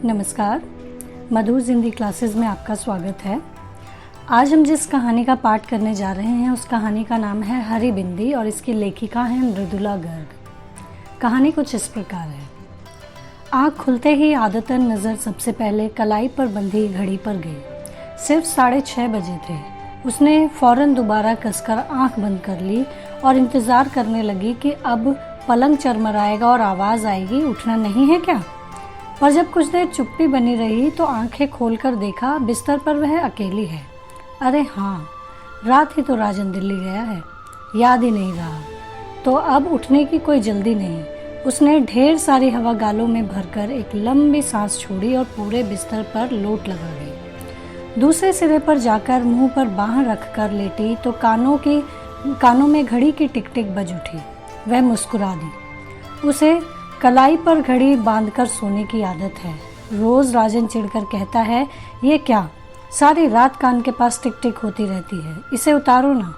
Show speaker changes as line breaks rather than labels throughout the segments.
नमस्कार, मधुर जिंदगी क्लासेस में आपका स्वागत है। आज हम जिस कहानी का पाठ करने जा रहे हैं उस कहानी का नाम है हरी बिंदी और इसकी लेखिका है मृदुला गर्ग। कहानी कुछ इस प्रकार है। आँख खुलते ही आदतन नज़र सबसे पहले कलाई पर बंधी घड़ी पर गई। सिर्फ 6:30 बजे थे। उसने फौरन दोबारा कसकर आँख बंद कर ली और इंतज़ार करने लगी कि अब पलंग चरमराएगा और आवाज़ आएगी, उठना नहीं है क्या। पर जब कुछ देर चुप्पी बनी रही तो आंखें खोलकर देखा बिस्तर पर वह अकेली है। अरे हाँ, रात ही तो राजन दिल्ली गया है, याद ही नहीं रहा। तो अब उठने की कोई जल्दी नहीं। उसने ढेर सारी हवा गालों में भरकर एक लंबी सांस छोड़ी और पूरे बिस्तर पर लोट लगा गई। दूसरे सिरे पर जाकर मुंह पर बाँह रखकर लेटी तो कानों में घड़ी की टिक टिक बज उठी। वह मुस्कुरा दी। उसे कलाई पर घड़ी बांधकर सोने की आदत है। रोज राजन चिढ़कर कहता है, ये क्या, सारी रात कान के पास टिक टिक होती रहती है, इसे उतारो ना।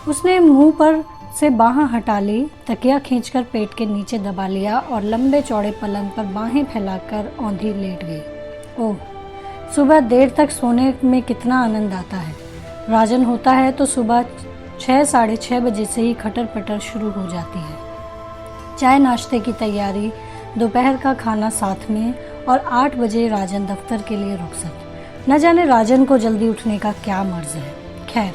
उसने मुंह पर से बाँह हटा ली, तकिया खींचकर पेट के नीचे दबा लिया और लंबे चौड़े पलंग पर बाहें फैलाकर औंधी लेट गई। ओह, सुबह देर तक सोने में कितना आनंद आता है। राजन होता है तो सुबह 6-6:30 बजे से ही खटर पटर शुरू हो जाती है। चाय नाश्ते की तैयारी, दोपहर का खाना साथ में और 8 बजे राजन दफ्तर के लिए रुखसत। न जाने राजन को जल्दी उठने का क्या मर्ज है। खैर,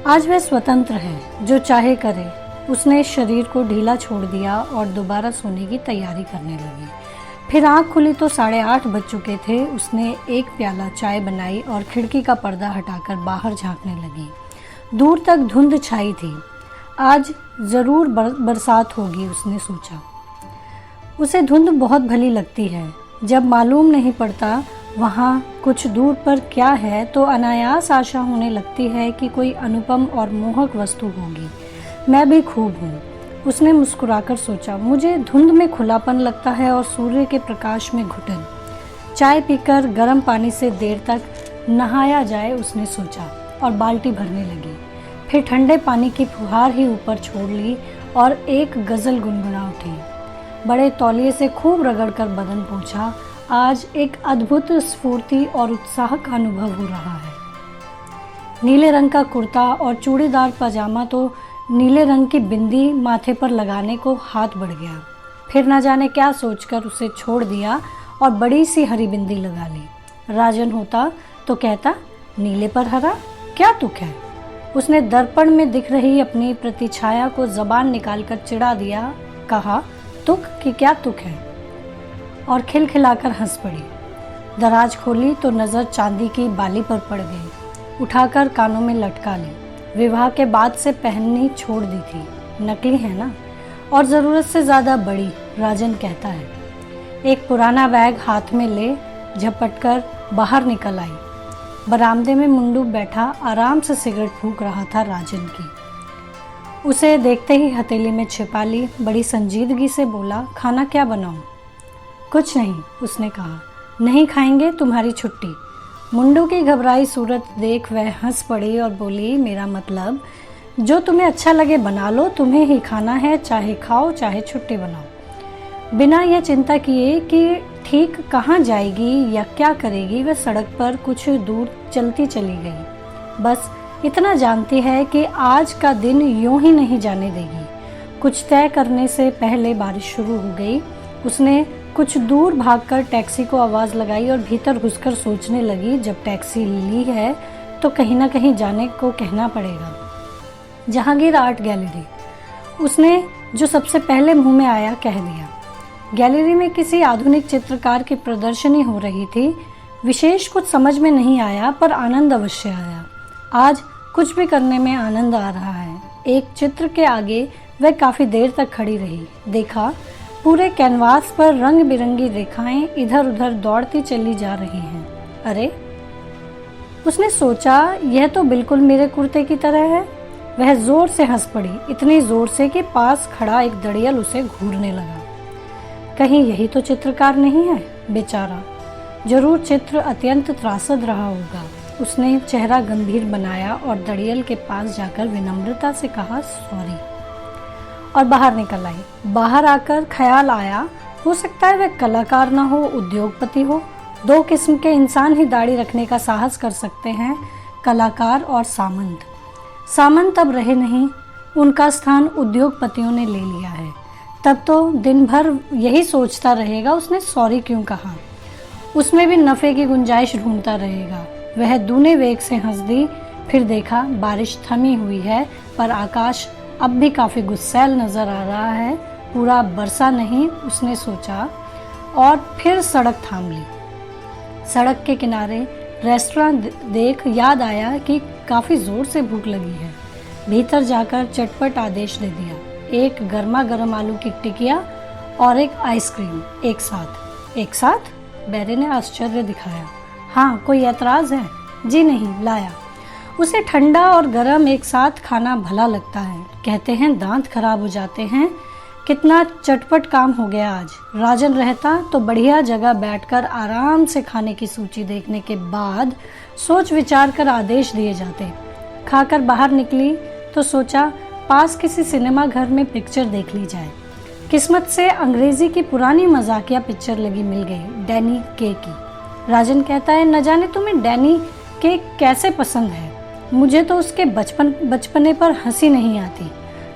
आज वह स्वतंत्र है, जो चाहे करे। उसने शरीर को ढीला छोड़ दिया और दोबारा सोने की तैयारी करने लगी। फिर आँख खुली तो 8:30 बज चुके थे। उसने एक प्याला चाय बनाई और खिड़की का पर्दा हटाकर बाहर झांकने लगी। दूर तक धुंध छाई थी। आज ज़रूर बरसात होगी, उसने सोचा। उसे धुंध बहुत भली लगती है। जब मालूम नहीं पड़ता वहाँ कुछ दूर पर क्या है तो अनायास आशा होने लगती है कि कोई अनुपम और मोहक वस्तु होगी। मैं भी खूब हूँ, उसने मुस्कुराकर सोचा। मुझे धुंध में खुलापन लगता है और सूर्य के प्रकाश में घुटन। चाय पीकर गर्म पानी से देर तक नहाया जाए, उसने सोचा और बाल्टी भरने लगी। फिर ठंडे पानी की फुहार ही ऊपर छोड़ ली और एक गज़ल गुनगुना उठी। बड़े तौलिए से खूब रगड़कर बदन पोंछा। आज एक अद्भुत स्फूर्ति और उत्साह का अनुभव हो रहा है। नीले रंग का कुर्ता और चूड़ीदार पजामा, तो नीले रंग की बिंदी माथे पर लगाने को हाथ बढ़ गया। फिर न जाने क्या सोचकर उसे छोड़ दिया और बड़ी सी हरी बिंदी लगा ली। राजन होता तो कहता, नीले पर हरा, क्या तुक है। उसने दर्पण में दिख रही अपनी प्रतिछाया को जबान निकालकर चिढ़ा दिया। कहा, तुक कि क्या तुक है, और खिलखिलाकर हंस पड़ी। दराज खोली तो नज़र चांदी की बाली पर पड़ गई। उठाकर कानों में लटका ली। विवाह के बाद से पहननी छोड़ दी थी। नकली है ना, और ज़रूरत से ज़्यादा बड़ी, राजन कहता है। एक पुराना बैग हाथ में ले झपटकर बाहर निकल आई। बरामदे में मुंडू बैठा आराम से सिगरेट फूंक रहा था राजन की। उसे देखते ही हथेली में छिपा ली। बड़ी संजीदगी से बोला, खाना क्या बनाऊं? कुछ नहीं, उसने कहा। नहीं खाएंगे, तुम्हारी छुट्टी। मुंडू की घबराई सूरत देख वह हंस पड़ी और बोली, मेरा मतलब, जो तुम्हें अच्छा लगे बना लो, तुम्हें ही खाना है, चाहे खाओ चाहे छुट्टी बनाओ। बिना यह चिंता किए कि ठीक कहाँ जाएगी या क्या करेगी, वह सड़क पर कुछ दूर चलती चली गई। बस इतना जानती है कि आज का दिन यूं ही नहीं जाने देगी। कुछ तय करने से पहले बारिश शुरू हो गई। उसने कुछ दूर भागकर टैक्सी को आवाज़ लगाई और भीतर घुसकर सोचने लगी, जब टैक्सी ली है तो कहीं ना कहीं जाने को कहना पड़ेगा। जहांगीर आर्ट गैलरी, उसने जो सबसे पहले मुंह में आया कह दिया। गैलरी में किसी आधुनिक चित्रकार की प्रदर्शनी हो रही थी। विशेष कुछ समझ में नहीं आया, पर आनंद अवश्य आया। आज कुछ भी करने में आनंद आ रहा है। एक चित्र के आगे वह काफ़ी देर तक खड़ी रही। देखा, पूरे कैनवास पर रंग बिरंगी रेखाएं इधर उधर दौड़ती चली जा रही हैं। अरे, उसने सोचा, यह तो बिल्कुल मेरे कुर्ते की तरह है। वह जोर से हंस पड़ी, इतनी जोर से कि पास खड़ा एक दड़ियल उसे घूरने लगा। कहीं यही तो चित्रकार नहीं है, बेचारा। जरूर चित्र अत्यंत त्रासद रहा होगा। उसने चेहरा गंभीर बनाया और दड़ियल के पास जाकर विनम्रता से कहा, सॉरी, और बाहर निकल आई। बाहर आकर ख्याल आया, हो सकता है वह कलाकार ना हो, उद्योगपति हो। दो किस्म के इंसान ही दाढ़ी रखने का साहस कर सकते हैं, कलाकार और सामंत। सामंत अब रहे नहीं, उनका स्थान उद्योगपतियों ने ले लिया है। तब तो दिन भर यही सोचता रहेगा उसने सॉरी क्यों कहा, उसमें भी नफ़े की गुंजाइश ढूंढता रहेगा। वह दूने वेग से हंस दी, फिर देखा बारिश थमी हुई है, पर आकाश अब भी काफ़ी गुस्सैल नज़र आ रहा है, पूरा बरसा नहीं, उसने सोचा, और फिर सड़क थाम ली। सड़क के किनारे रेस्टोरेंट देख याद आया कि काफ़ी ज़ोर से भूख लगी है। भीतर जाकर चटपट आदेश दे दिया, एक गर्मा गर्म आलू की टिकिया और एक आइसक्रीम एक साथ। एक साथ? बैरे ने आश्चर्य दिखाया। हाँ, कोई ऐतराज़ है? जी नहीं, लाया। उसे ठंडा और गर्म एक साथ खाना भला लगता है, कहते हैं दांत खराब हो जाते हैं। कितना चटपट काम हो गया आज। राजन रहता तो बढ़िया जगह बैठकर आराम से खाने की सूची देखने के बाद सोच विचार कर आदेश दिए जाते। खाकर बाहर निकली तो सोचा पास किसी सिनेमा घर में पिक्चर देख ली जाए। किस्मत से अंग्रेजी की पुरानी मजाकिया पिक्चर लगी मिल गई, डैनी के की। राजन कहता है, न जाने तुम्हें डैनी के कैसे पसंद है। मुझे तो उसके बचपने पर हंसी नहीं आती,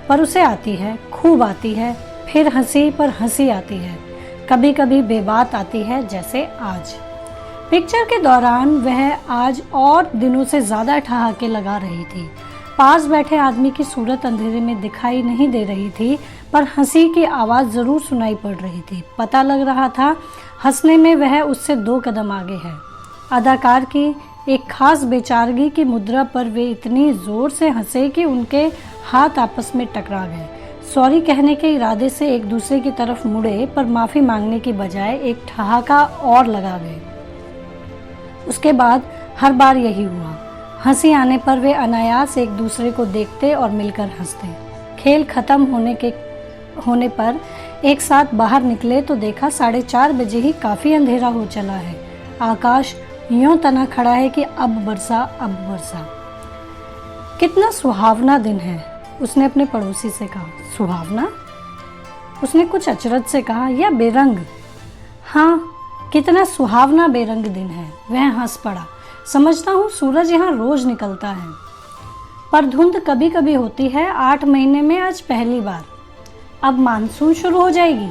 पर उसे आती है, खूब आती है। फिर हंसी पर हंसी आती है, कभी कभी बेबात आती है, जैसे आज। पिक्चर के दौरान वह आज और दिनों से ज़्यादा ठहाके लगा रही थी। पास बैठे आदमी की सूरत अंधेरे में दिखाई नहीं दे रही थी, पर हंसी की आवाज़ ज़रूर सुनाई पड़ रही थी। पता लग रहा था हंसने में वह उससे 2 कदम आगे है। अदाकार की एक खास बेचारगी की मुद्रा पर वे इतनी ज़ोर से हंसे कि उनके हाथ आपस में टकरा गए। सॉरी कहने के इरादे से एक दूसरे की तरफ मुड़े, पर माफ़ी मांगने की बजाय एक ठहाका और लगा गए। उसके बाद हर बार यही हुआ। हंसी आने पर वे अनायास एक दूसरे को देखते और मिलकर हंसते। खेल खत्म होने पर एक साथ बाहर निकले तो देखा 4:30 बजे ही काफ़ी अंधेरा हो चला है। आकाश यूं तना खड़ा है कि अब बरसा, अब बरसा। कितना सुहावना दिन है, उसने अपने पड़ोसी से कहा। सुहावना? उसने कुछ अचरज से कहा, या बेरंग? हाँ, कितना सुहावना बेरंग दिन है। वह हंस पड़ा। समझता हूँ सूरज यहाँ रोज निकलता है, पर धुंध कभी कभी होती है। 8 महीने में आज पहली बार। अब मानसून शुरू हो जाएगी।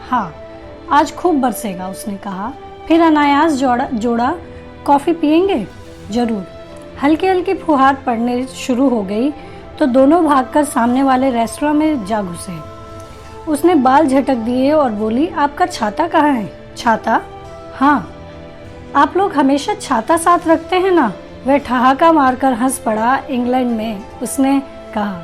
हाँ, आज खूब बरसेगा, उसने कहा। फिर अनायास जोड़ा, कॉफ़ी पियेंगे? जरूर। हल्की हल्की फुहार पड़ने शुरू हो गई तो दोनों भागकर सामने वाले रेस्टोरेंट में जा घुसे। उसने बाल झटक दिए और बोली, आपका छाता कहाँ है? छाता? हाँ, आप लोग हमेशा छाता साथ रखते हैं ना? वह ठहाका मारकर हंस पड़ा। इंग्लैंड में, उसने कहा।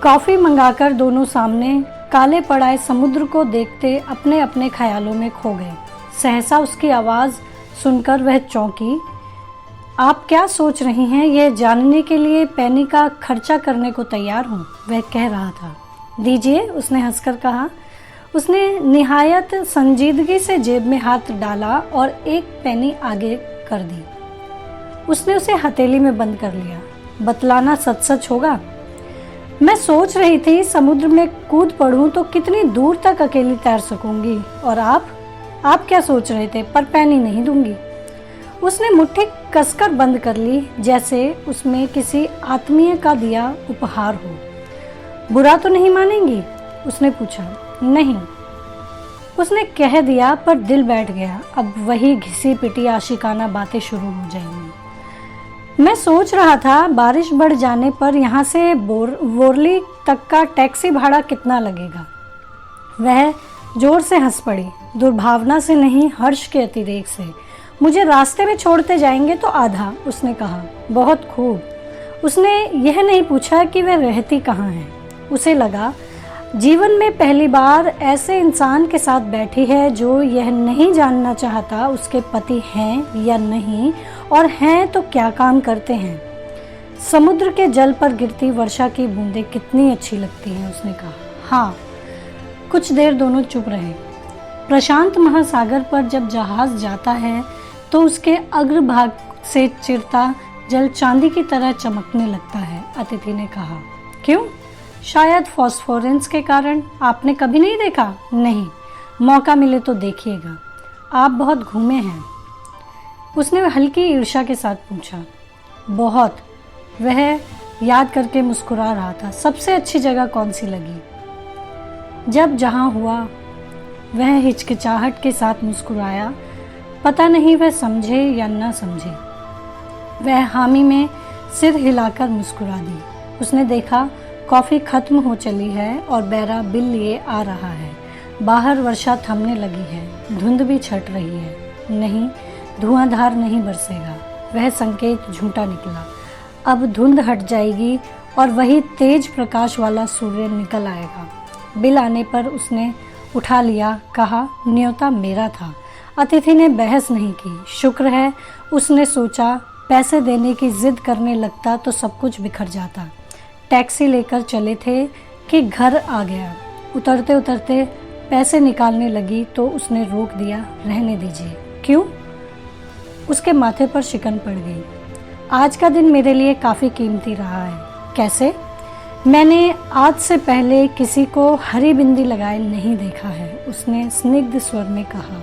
कॉफ़ी मंगाकर दोनों सामने काले पड़ाए समुद्र को देखते अपने अपने ख्यालों में खो गए। सहसा उसकी आवाज़ सुनकर वह चौंकी। आप क्या सोच रही हैं, यह जानने के लिए पैनी का खर्चा करने को तैयार हूँ, वह कह रहा था। दीजिए, उसने हंसकर कहा। उसने निहायत संजीदगी से जेब में हाथ डाला और एक पैनी आगे कर दी। उसने उसे हथेली में बंद कर लिया। बतलाना सच सच होगा? मैं सोच रही थी समुद्र में कूद पड़ूं तो कितनी दूर तक अकेली तैर सकूंगी। और आप क्या सोच रहे थे? पर पैनी नहीं दूंगी। उसने मुट्ठी कसकर बंद कर ली, जैसे उसमें किसी आत्मीय का दिया उपहार हो। बुरा तो नहीं मानेंगी? उसने पूछा। नहीं, उसने कह दिया, पर दिल बैठ गया। अब वही घिसी पिटी आशिकाना बातें शुरू हो जाएंगी। मैं सोच रहा था बारिश बढ़ जाने पर यहाँ से वोरली तक का टैक्सी भाड़ा कितना लगेगा। वह जोर से हंस पड़ी, दुर्भावना से नहीं, हर्ष के अतिरेक से। मुझे रास्ते में छोड़ते जाएंगे तो आधा, उसने कहा। बहुत खूब। उसने यह नहीं पूछा कि वह रहती कहाँ है। उसे लगा जीवन में पहली बार ऐसे इंसान के साथ बैठी है जो यह नहीं जानना चाहता उसके पति हैं या नहीं, और हैं तो क्या काम करते हैं। समुद्र के जल पर गिरती वर्षा की बूंदें कितनी अच्छी लगती हैं, उसने कहा। हाँ। कुछ देर दोनों चुप रहे। प्रशांत महासागर पर जब जहाज जाता है तो उसके अग्रभाग से चिरता जल चांदी की तरह चमकने लगता है, अतिथि ने कहा। क्यों? शायद फॉस्फोरेंस के कारण। आपने कभी नहीं देखा? नहीं, मौका मिले तो देखिएगा, आप बहुत घूमे हैं। उसने हल्की ईर्ष्या के साथ पूछा। बहुत। वह याद करके मुस्कुरा रहा था। सबसे अच्छी जगह कौन सी लगी? जब जहाँ हुआ। वह हिचकिचाहट के साथ मुस्कुराया। पता नहीं वह समझे या न समझे। वह हामी में सिर हिलाकर मुस्कुरा दी। उसने देखा कॉफ़ी खत्म हो चली है और बैरा बिल लिए आ रहा है। बाहर वर्षा थमने लगी है। धुंध भी छट रही है। नहीं, धुआंधार नहीं बरसेगा। वह संकेत झूठा निकला। अब धुंध हट जाएगी और वही तेज प्रकाश वाला सूर्य निकल आएगा। बिल आने पर उसने उठा लिया। कहा, न्योता मेरा था। अतिथि ने बहस नहीं की। शुक्र है, उसने सोचा, पैसे देने की जिद करने लगता तो सब कुछ बिखर जाता। टैक्सी लेकर चले थे कि घर आ गया। उतरते उतरते पैसे निकालने लगी तो उसने रोक दिया। रहने दीजिए। क्यों? उसके माथे पर शिकन पड़ गई। आज का दिन मेरे लिए काफ़ी कीमती रहा है। कैसे? मैंने आज से पहले किसी को हरी बिंदी लगाए नहीं देखा है, उसने स्निग्ध स्वर में कहा।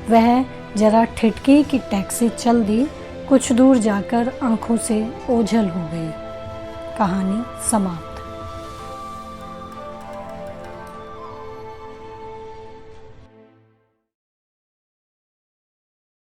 वह जरा ठिठकी कि टैक्सी चल दी। कुछ दूर जाकर आंखों से ओझल हो गई। कहानी समाप्त।